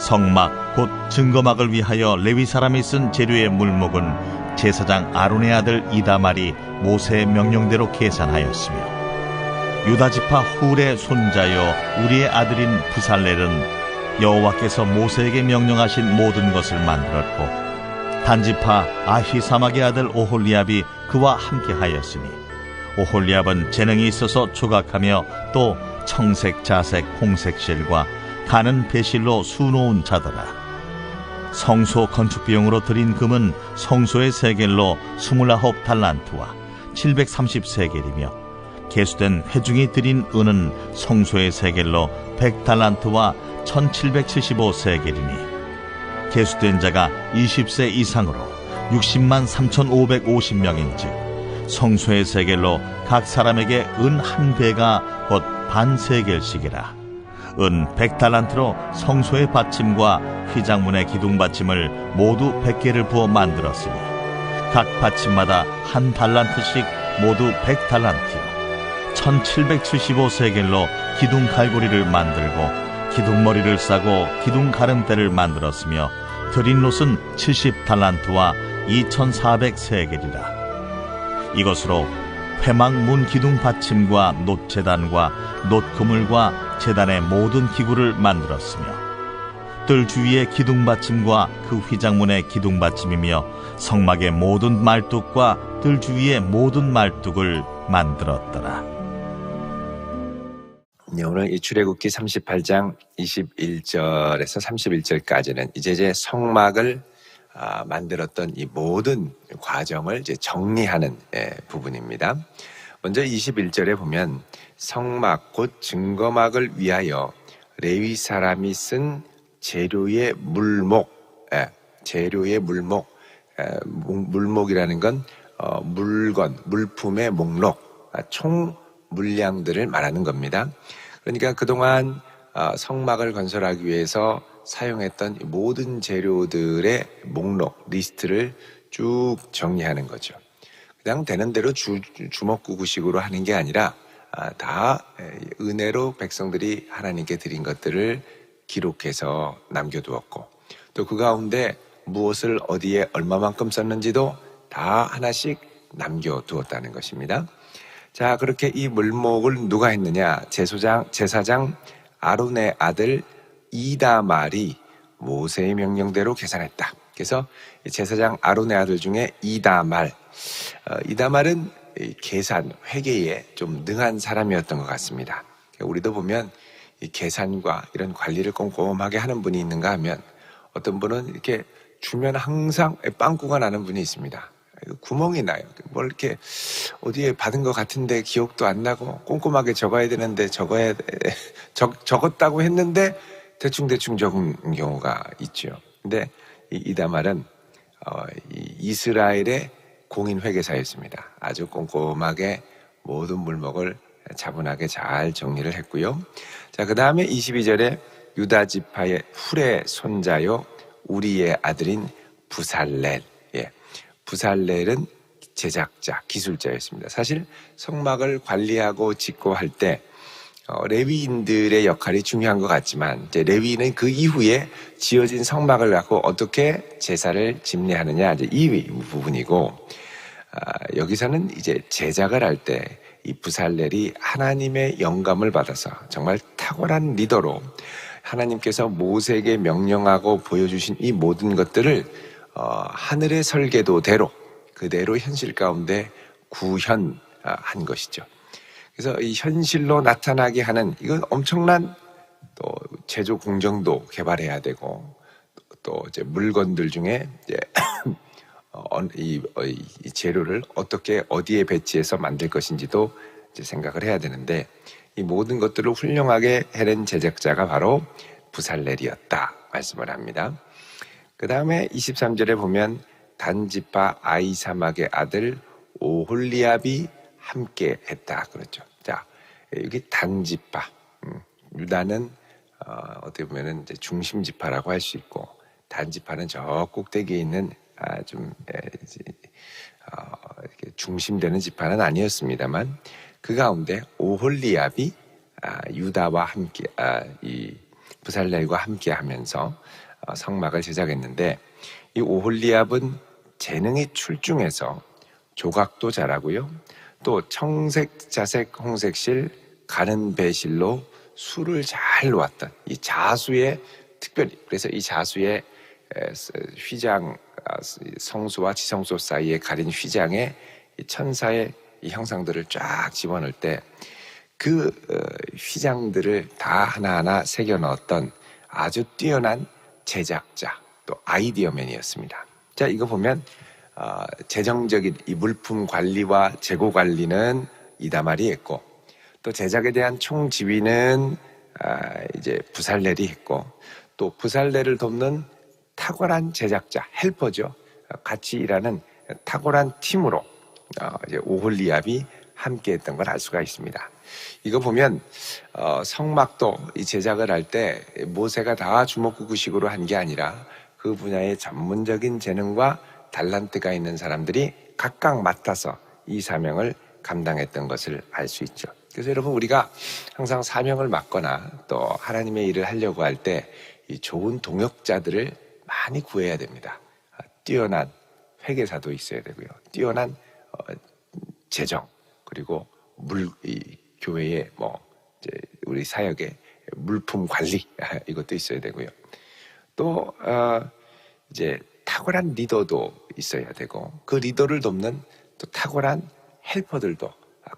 성막 곧 증거막을 위하여 레위 사람이 쓴 재료의 물목은 제사장 아론의 아들 이다말이 모세의 명령대로 계산하였으며 유다지파 훌의 손자여 우리의 아들인 부살렐은 여호와께서 모세에게 명령하신 모든 것을 만들었고 단지파 아히사막의 아들 오홀리압이 그와 함께 하였으니 오홀리압은 재능이 있어서 조각하며 또 청색, 자색, 홍색 실과 가는 배실로 수놓은 자더라. 성소 건축 비용으로 들인 금은 성소의 세겔로 29달란트와 730세겔이며 계수된 회중이 들인 은은 성소의 세겔로 100달란트와 1775세겔이니 계수된 자가 20세 이상으로 60만 3,550명인즉 성소의 세겔로 각 사람에게 은 한 배가 곧 반 세겔씩이라. 은 100달란트로 성소의 받침과 휘장문의 기둥 받침을 모두 100개를 부어 만들었으니 각 받침마다 한 달란트씩 모두 100달란트요 1775세겔로 기둥 갈고리를 만들고 기둥머리를 싸고 기둥 가름대를 만들었으며 드린 롯은 70달란트와 2400세겔이라. 이것으로 회막문 기둥 받침과 놋재단과 놋그물과 재단의 모든 기구를 만들었으며 뜰 주위의 기둥 받침과 그 휘장문의 기둥 받침이며 성막의 모든 말뚝과 뜰 주위의 모든 말뚝을 만들었더라. 네, 오늘 이 출애굽기 38장 21절에서 31절까지는 이제 성막을 만들었던 이 모든 과정을 이제 정리하는 부분입니다. 먼저 21절에 보면 성막 곧 증거막을 위하여 레위 사람이 쓴 재료의 물목, 물목이라는 건 물건, 물품의 목록, 총 물량들을 말하는 겁니다. 그러니까 그동안 성막을 건설하기 위해서 사용했던 모든 재료들의 목록, 리스트를 쭉 정리하는 거죠. 그냥 되는 대로 주먹구구식으로 하는 게 아니라 다 은혜로 백성들이 하나님께 드린 것들을 기록해서 남겨두었고 또 그 가운데 무엇을 어디에 얼마만큼 썼는지도 다 하나씩 남겨두었다는 것입니다. 자, 그렇게 이 물목을 누가 했느냐? 제사장 아론의 아들 이다말이 모세의 명령대로 계산했다. 그래서 제사장 아론의 아들 중에 이다말은 계산, 회계에 좀 능한 사람이었던 것 같습니다. 우리도 보면 이 계산과 이런 관리를 꼼꼼하게 하는 분이 있는가 하면 어떤 분은 이렇게 주면 항상 빵꾸가 나는 분이 있습니다. 구멍이 나요. 뭘 이렇게 어디에 받은 것 같은데 기억도 안 나고 꼼꼼하게 적어야 되는데 적었다고 했는데 대충 적은 경우가 있죠. 근데 이다말은 이스라엘의 공인회계사였습니다. 아주 꼼꼼하게 모든 물목을 차분하게 잘 정리를 했고요. 자, 그 다음에 22절에 유다 지파의 훌의 손자요 우리의 아들인 부살렐. 부살렐은 제작자, 기술자였습니다. 사실 성막을 관리하고 짓고 할 때 레위인들의 역할이 중요한 것 같지만 이제 레위인은 그 이후에 지어진 성막을 갖고 어떻게 제사를 집례하느냐 이제 이 부분이고 여기서는 이제 제작을 할 때 이 부살렐이 하나님의 영감을 받아서 정말 탁월한 리더로 하나님께서 모세에게 명령하고 보여주신 이 모든 것들을 하늘의 설계도대로 그대로 현실 가운데 구현한 것이죠. 그래서 이 현실로 나타나게 하는 이건 엄청난 또 제조 공정도 개발해야 되고 또 이제 물건들 중에 이제 이 재료를 어떻게 어디에 배치해서 만들 것인지도 이제 생각을 해야 되는데 이 모든 것들을 훌륭하게 해낸 제작자가 바로 부살렐이었다 말씀을 합니다. 그 다음에 23절에 보면 단지파 아히사막의 아들 오홀리압이 함께 했다 그렇죠. 자, 여기 단지파 유다는 어떻게 보면 이제 중심 지파라고 할 수 있고 단지파는 저 꼭대기에 있는 이렇게 중심되는 지파는 그 가운데 오홀리압이 유다와 함께 이 부살렐과 함께하면서 성막을 제작했는데, 이 오홀리압은 재능이 출중해서 조각도 잘하고요, 또 청색, 자색, 홍색실, 가는 배실로 술을 잘 놓았던 이 자수의, 특별히 그래서 이 자수의 휘장, 성소와 지성소 사이에 가린 휘장에 이 천사의 이 형상들을 쫙 집어넣을 때 그 휘장들을 다 하나하나 새겨 넣었던 아주 뛰어난 제작자, 또 아이디어맨이었습니다. 자, 이거 보면 재정적인 이 물품 관리와 재고 관리는 이다말이 했고, 또 제작에 대한 총지휘는 이제 부살렐이 했고, 또 부살렐을 돕는 탁월한 제작자, 헬퍼죠. 같이 일하는 탁월한 팀으로 이제 오홀리압이 함께했던 걸 알 수가 있습니다. 이거 보면 성막도 이 제작을 할 때 모세가 다 주먹구구식으로 한 게 아니라 그 분야의 전문적인 재능과 달란트가 있는 사람들이 각각 맡아서 이 사명을 감당했던 것을 알 수 있죠. 그래서 여러분, 우리가 항상 사명을 맡거나 또 하나님의 일을 하려고 할 때 이 좋은 동역자들을 많이 구해야 됩니다. 뛰어난 회계사도 있어야 되고요, 뛰어난 재정, 그리고 이 교회의 이제 우리 사역의 물품 관리, 이것도 있어야 되고요. 또 이제 탁월한 리더도 있어야 되고, 그 리더를 돕는 또 탁월한 헬퍼들도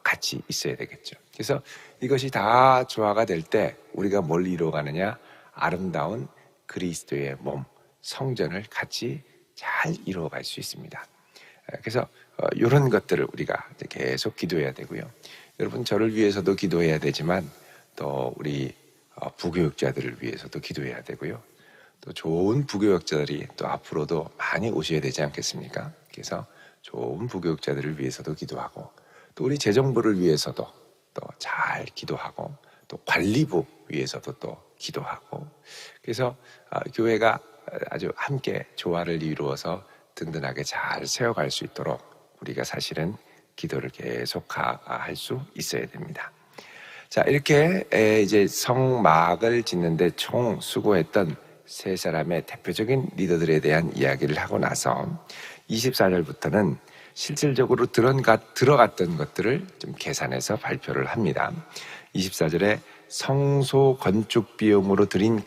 같이 있어야 되겠죠. 그래서 이것이 다 조화가 될 때 우리가 뭘 이루어가느냐? 아름다운 그리스도의 몸, 성전을 같이 잘 이루어갈 수 있습니다. 그래서 이런 것들을 우리가 계속 기도해야 되고요. 여러분, 저를 위해서도 기도해야 되지만 또 우리 부교육자들을 위해서도 기도해야 되고요. 또 좋은 부교육자들이 또 앞으로도 많이 오셔야 되지 않겠습니까? 그래서 좋은 부교육자들을 위해서도 기도하고, 또 우리 재정부를 위해서도 또 잘 기도하고, 또 관리부 위해서도 또 기도하고, 그래서 교회가 아주 함께 조화를 이루어서 든든하게 잘 세워갈 수 있도록 우리가 사실은 기도를 계속 할 수 있어야 됩니다. 자, 이렇게 이제 성막을 짓는데 총 수고했던 세 사람의 대표적인 리더들에 대한 이야기를 하고 나서 24절부터는 실질적으로 들어갔던 것들을 좀 계산해서 발표를 합니다. 24절에 성소 건축 비용으로 드린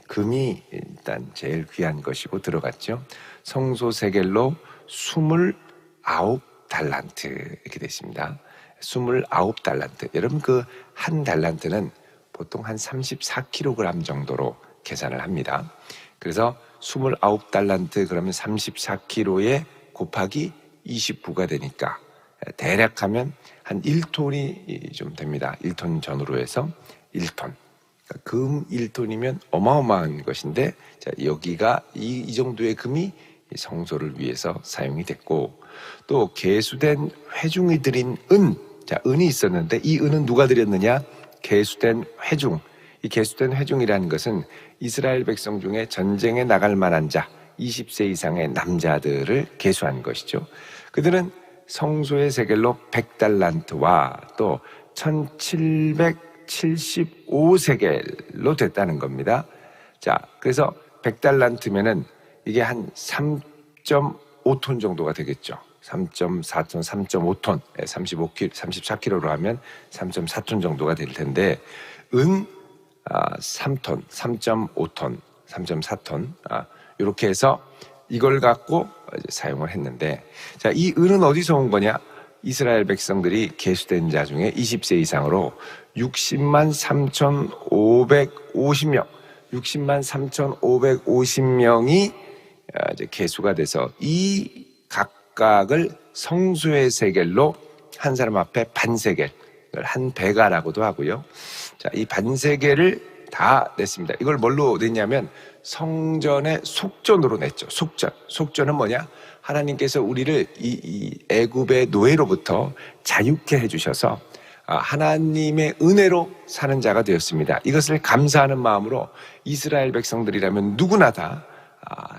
금이 일단 제일 귀한 것이고 들어갔죠. 성소 세겔로 29달란트 이렇게 되어 있습니다. 29달란트. 여러분, 그 한 달란트는 보통 한 34kg 정도로 계산을 합니다. 그래서 29달란트 그러면 34kg에 곱하기 29가 되니까 대략 하면 한 1톤이 좀 됩니다. 1톤 전후로 해서 1톤. 그러니까 금 1톤이면 어마어마한 것인데, 자, 여기가 이 정도의 금이 성소를 위해서 사용이 됐고, 또 계수된 회중이 드린 자, 은이 있었는데 이 은은 누가 드렸느냐? 계수된 회중. 이 계수된 회중이라는 것은 이스라엘 백성 중에 전쟁에 나갈 만한 자, 20세 이상의 남자들을 계수한 것이죠. 그들은 성소의 세겔로 100달란트와 또 1775세겔로 됐다는 겁니다. 자, 그래서 100달란트면은 이게 한 3.5톤 정도가 되겠죠. 3.4톤, 3.5톤, 34kg로 하면 3.4톤 정도가 될 텐데, 3톤, 3.5톤, 3.4톤, 이렇게 해서 이걸 갖고 이제 사용을 했는데, 자, 이 은은 어디서 온 거냐? 이스라엘 백성들이 계수된 자 중에 20세 이상으로 60만 3,550명, 60만 3,550명이 이제 계수가 돼서 이 각각을 성소의 세겔로 한 사람 앞에 반세겔, 한 베가라고도 하고요. 자, 이 반세겔을 다 냈습니다. 이걸 뭘로 냈냐면 성전의 속전으로 냈죠. 속전은 뭐냐? 하나님께서 우리를 이 애굽의 노예로부터 자유케 해주셔서 하나님의 은혜로 사는 자가 되었습니다. 이것을 감사하는 마음으로 이스라엘 백성들이라면 누구나 다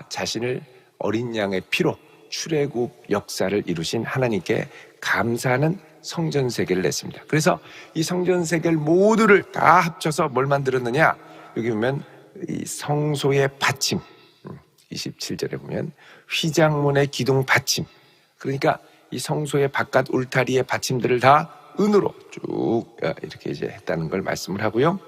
자신을 어린 양의 피로 출애굽 역사를 이루신 하나님께 감사하는 성전 세겔을 냈습니다. 그래서 이 성전 세겔 모두를 다 합쳐서 뭘 만들었느냐? 여기 보면 이 성소의 받침, 27절에 보면 휘장문의 기둥 받침, 그러니까 이 성소의 바깥 울타리의 받침들을 다 은으로 쭉 이렇게 이제 했다는 걸 말씀을 하고요.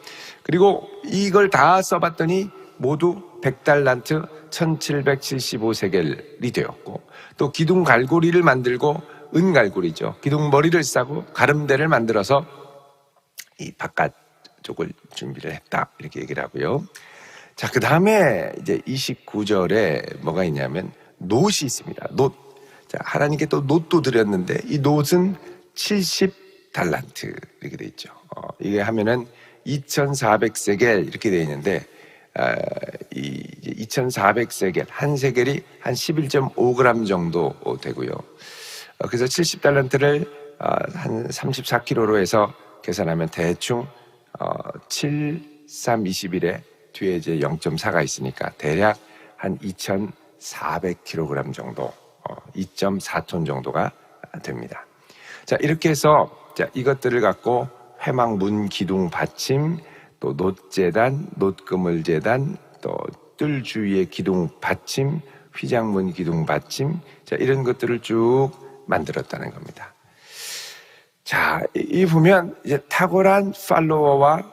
그리고 이걸 다 써봤더니 모두 100달란트 1775세겔이 되었고, 또 기둥 갈고리를 만들고, 은갈고리죠, 기둥 머리를 싸고 가름대를 만들어서 이 바깥 쪽을 준비를 했다, 이렇게 얘기를 하고요. 자, 그 다음에 이제 29절에 뭐가 있냐면 놋이 있습니다. 놋. 자, 하나님께 또 놋도 드렸는데 이 놋은 70달란트 이렇게 돼 있죠. 이게 하면은 2400세겔 이렇게 돼 있는데, 이 2400세겔, 한 세겔이 한 11.5g 정도 되고요. 그래서 70달란트를 한 34kg로 해서 계산하면 대충 7, 3, 21에 뒤에 이제 0.4가 있으니까 대략 한 2,400kg 정도, 2.4톤 정도가 됩니다. 자, 이렇게 해서 자, 이것들을 갖고 회막 문 기둥 받침, 또 놋재단, 놋그물재단, 또 뜰 주위의 기둥 받침, 휘장문 기둥 받침, 자, 이런 것들을 쭉 만들었다는 겁니다. 자, 이 보면 이제 탁월한 팔로워와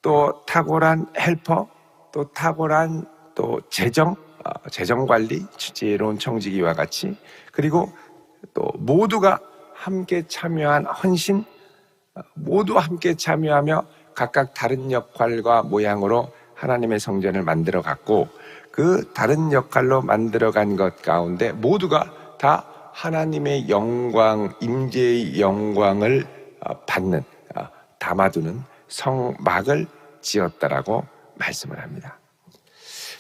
또 탁월한 헬퍼, 또 탁월한 또 재정 관리, 지혜로운 청지기와 같이, 그리고 또 모두가 함께 참여한 헌신, 모두 함께 참여하며 각각 다른 역할과 모양으로 하나님의 성전을 만들어 갔고, 그 다른 역할로 만들어 간 것 가운데 모두가 다 하나님의 영광, 임재의 영광을 받는, 담아두는 성막을 지었다라고 말씀을 합니다.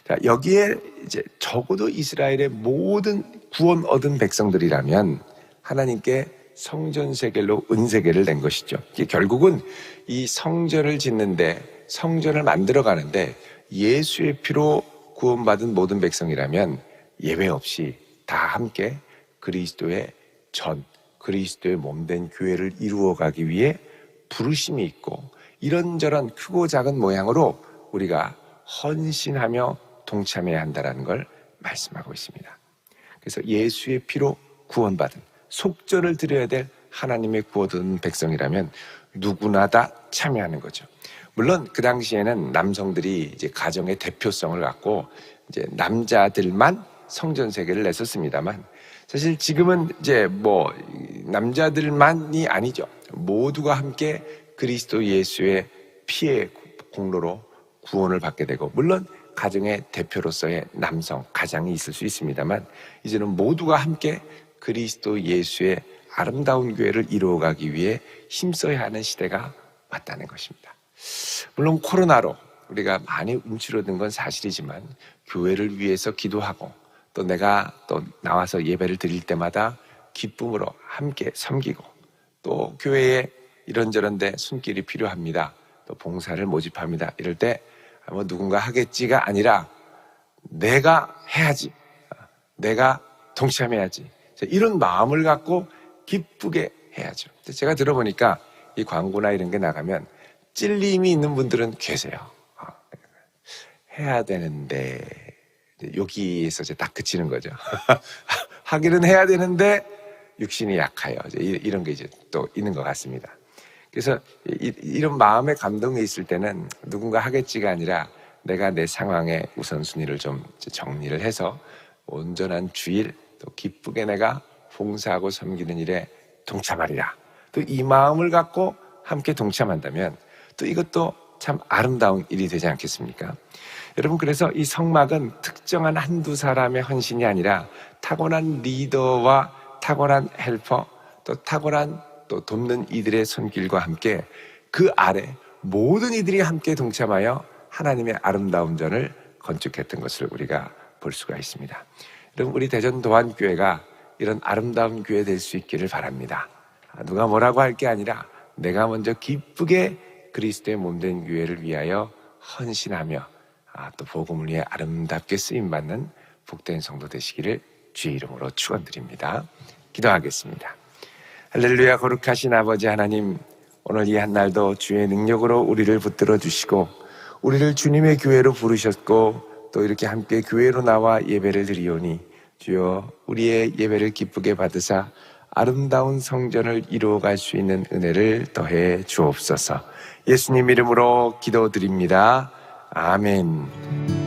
자, 여기에 이제 적어도 이스라엘의 모든 구원 얻은 백성들이라면 하나님께 성전 세겔로 은세겔을 낸 것이죠. 결국은 이 성전을 짓는데, 성전을 만들어 가는데 예수의 피로 구원받은 모든 백성이라면 예외 없이 다 함께 그리스도의 그리스도의 몸된 교회를 이루어가기 위해 부르심이 있고, 이런저런 크고 작은 모양으로 우리가 헌신하며 동참해야 한다는 걸 말씀하고 있습니다. 그래서 예수의 피로 구원받은, 속전을 드려야 될 하나님의 구원받은 백성이라면 누구나 다 참여하는 거죠. 물론 그 당시에는 남성들이 이제 가정의 대표성을 갖고 이제 남자들만 성전 세계를 냈었습니다만, 사실 지금은 이제 뭐 남자들만이 아니죠. 모두가 함께 그리스도 예수의 피의 공로로 구원을 받게 되고, 물론 가정의 대표로서의 남성, 가장이 있을 수 있습니다만, 이제는 모두가 함께 그리스도 예수의 아름다운 교회를 이루어가기 위해 힘써야 하는 시대가 왔다는 것입니다. 물론 코로나로 우리가 많이 움츠러든 건 사실이지만, 교회를 위해서 기도하고 또 내가 또 나와서 예배를 드릴 때마다 기쁨으로 함께 섬기고, 또 교회에 이런저런 데 손길이 필요합니다, 또 봉사를 모집합니다, 이럴 때 뭐 누군가 하겠지가 아니라 내가 해야지, 내가 동참해야지, 이런 마음을 갖고 기쁘게 해야죠. 제가 들어보니까 이 광고나 이런 게 나가면 찔림이 있는 분들은 계세요. 해야 되는데, 여기에서 이제 딱 그치는 거죠. 하기는 해야 되는데 육신이 약하여, 이런 게 이제 또 있는 것 같습니다. 그래서 이런 마음의 감동이 있을 때는 누군가 하겠지가 아니라 내가 내 상황의 우선순위를 좀 정리를 해서 온전한 주일, 또 기쁘게 내가 봉사하고 섬기는 일에 동참하리라, 또 이 마음을 갖고 함께 동참한다면 또 이것도 참 아름다운 일이 되지 않겠습니까? 여러분, 그래서 이 성막은 특정한 한두 사람의 헌신이 아니라 탁월한 리더와 탁월한 헬퍼, 또 탁월한 또 돕는 이들의 손길과 함께 그 아래 모든 이들이 함께 동참하여 하나님의 아름다운 전을 건축했던 것을 우리가 볼 수가 있습니다. 여러분, 우리 대전 도안교회가 이런 아름다운 교회 될 수 있기를 바랍니다. 누가 뭐라고 할 게 아니라 내가 먼저 기쁘게 그리스도의 몸된 교회를 위하여 헌신하며 또 복음을 위해 아름답게 쓰임받는 복된 성도 되시기를 주의 이름으로 축원드립니다. 기도하겠습니다. 할렐루야. 거룩하신 아버지 하나님, 오늘 이 한날도 주의 능력으로 우리를 붙들어 주시고 우리를 주님의 교회로 부르셨고 또 이렇게 함께 교회로 나와 예배를 드리오니 주여 우리의 예배를 기쁘게 받으사 아름다운 성전을 이루어갈 수 있는 은혜를 더해 주옵소서. 예수님 이름으로 기도드립니다. 아멘.